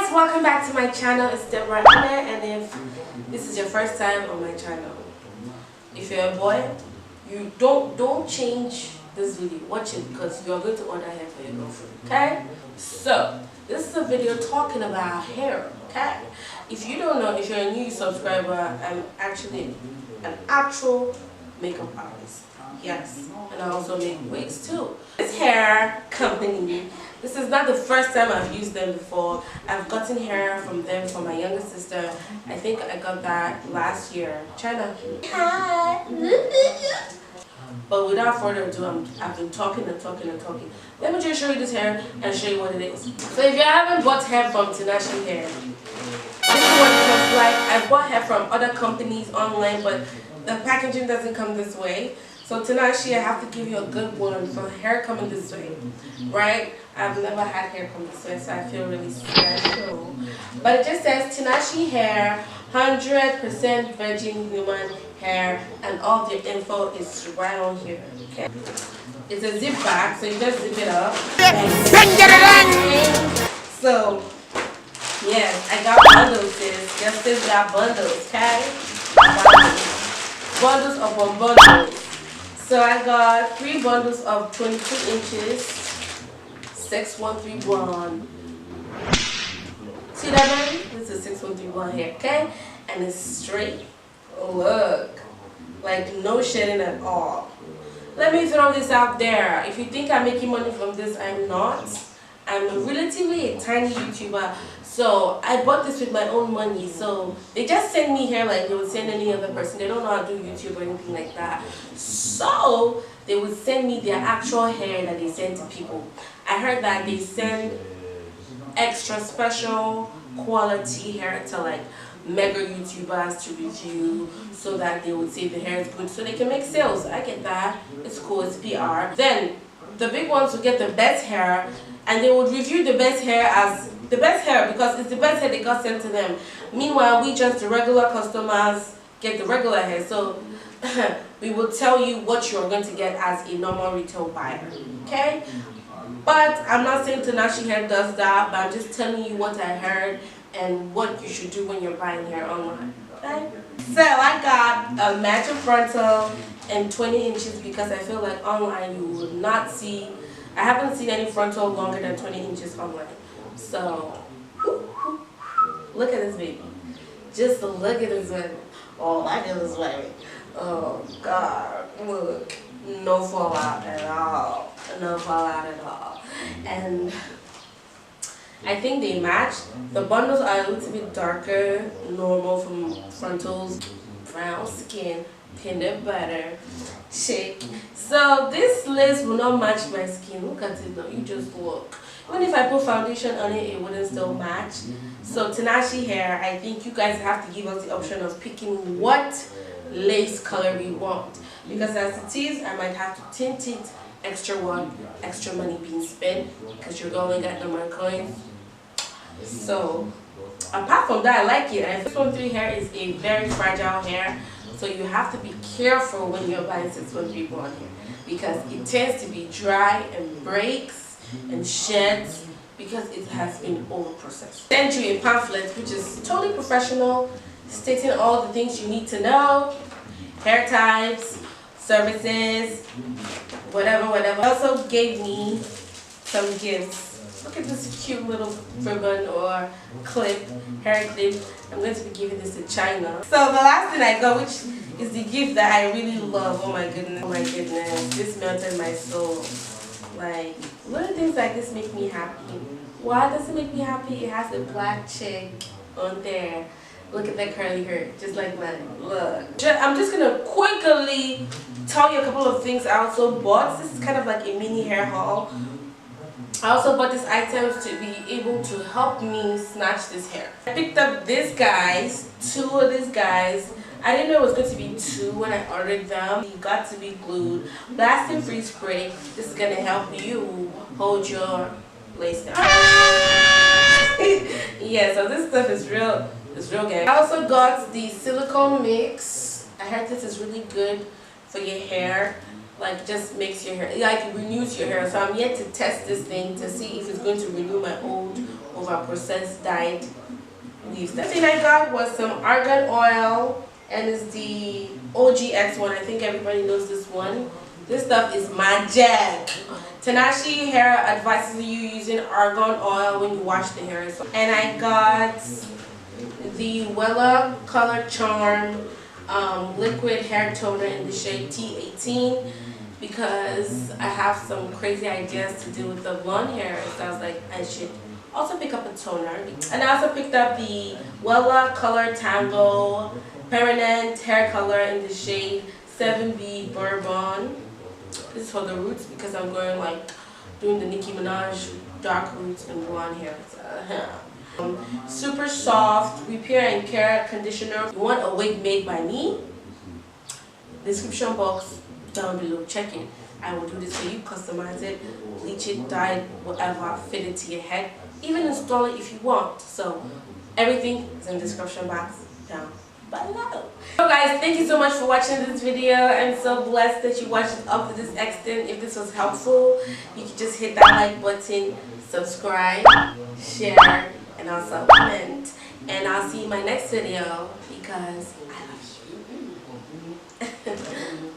guys, welcome back to my channel. It's Deborah here, and if this is your first time on my channel, if you're a boy, you don't change this video. Watch it because you're going to order hair for your girlfriend. Okay? So this is a video talking about hair. Okay? If you don't know, if you're a new subscriber, I'm actually an actual makeup artist. Yes, and I also make wigs too. This hair company, this is not the first time I've used them before. I've gotten hair from them for my younger sister. I think I got that last year. China. Hi. But without further ado, I've been talking and talking and talking. Let me just show you this hair and show you what it is. So if you haven't bought hair from Tinashe hair, this is what it looks like. I bought hair from other companies online, but the packaging doesn't come this way. So Tinashe, I have to give you a good one for hair coming this way, right? I've never had hair come this way, so I feel really special. But it just says Tinashe hair, 100% virgin human hair, and all the info is right on here. Okay? It's a zip bag, so you just zip it up. So, yes, I got bundles, sis. Yes, sis got bundles, okay? Bundles upon bundles. So I got 3 bundles of 22 inches, 613 blonde. See that, baby? This is 613 blonde hair, okay? And it's straight. Look, like no shedding at all. Let me throw this out there. If you think I'm making money from this, I'm not. I'm relatively a tiny YouTuber. So I bought this with my own money. So they just send me hair like they would send any other person. They don't know how to do YouTube or anything like that. So they would send me their actual hair that they send to people. I heard that they send extra special quality hair to like mega YouTubers to review so that they would say the hair is good so they can make sales. I get that. It's cool. It's PR. Then the big ones would get the best hair and they would review the best hair as the best hair because it's the best hair they got sent to them. Meanwhile, we just the regular customers get the regular hair. So we will tell you what you're going to get as a normal retail buyer. Okay? But I'm not saying Tinashe hair does that, but I'm just telling you what I heard and what you should do when you're buying hair online. Okay? So I got a matching frontal and 20 inches because I feel like online you will not see. I haven't seen any frontal longer than 20 inches online. So, look at this baby. Just look at this baby. Oh, look at this baby. Oh, God. Look. No fallout at all. No fallout at all. And I think they match. The bundles are a little bit darker, normal from frontals. Brown skin, peanut butter, shake. So this lace will not match my skin. Look at it now. You just look. Even if I put foundation on it, it wouldn't still match. So Tinashe hair, I think you guys have to give us the option of picking what lace color we want. Because as it is, I might have to tint it, extra money being spent because you're going to get number of coins. So apart from that, I like it. And 613 hair is a very fragile hair. So you have to be careful when you're buying 613 blonde hair because it tends to be dry and breaks and sheds because it has been over processed. Send you a pamphlet which is totally professional, stating all the things you need to know, hair types, services, whatever. They also gave me some gifts. Look at this cute little ribbon or clip, hair clip. I'm going to be giving this to China. So the last thing I got, which is the gift that I really love. Oh my goodness, this melted my soul. Like, little things like this make me happy. Why does it make me happy? It has a black chick on there. Look at that curly hair, just like mine. Look. I'm just gonna quickly tell you a couple of things I also bought. This is kind of like a mini hair haul. I also bought these items to be able to help me snatch this hair. I picked up these guys, 2 of these guys. I didn't know it was going to be 2 when I ordered them. You got to be glued. Blasting free spray. This is going to help you hold your lace down. Yeah, so this stuff is real. It's real good. I also got the silicone mix. I heard this is really good for your hair. Like, just makes your hair, like, renews your hair. So I'm yet to test this thing to see if it's going to renew my old over processed dyed weaves. The thing I got was some argan oil, and it's the OGX one. I think everybody knows this one. This stuff is magic. Tinashe hair advises you using argan oil when you wash the hair. And I got the WELLA Color Charm liquid hair toner in the shade T18 because I have some crazy ideas to do with the blonde hair. So I was like, I should also pick up a toner. And I also picked up the WELLA Color Tango Permanent Hair Color in the shade 7B Bourbon. This is for the roots because I'm going like doing the Nicki Minaj dark roots and blonde hair. Super soft repair and care conditioner. You want a wig made by me? Description box down below. Check it. I will do this for you. Customize it, bleach it, dye it, whatever, fit it to your head. Even install it if you want. So everything is in the description box down below. So guys, thank you so much for watching this video. I'm so blessed that you watched it up to this extent. If this was helpful, you can just hit that like button, subscribe, share, and also comment. And I'll see you in my next video because I love you.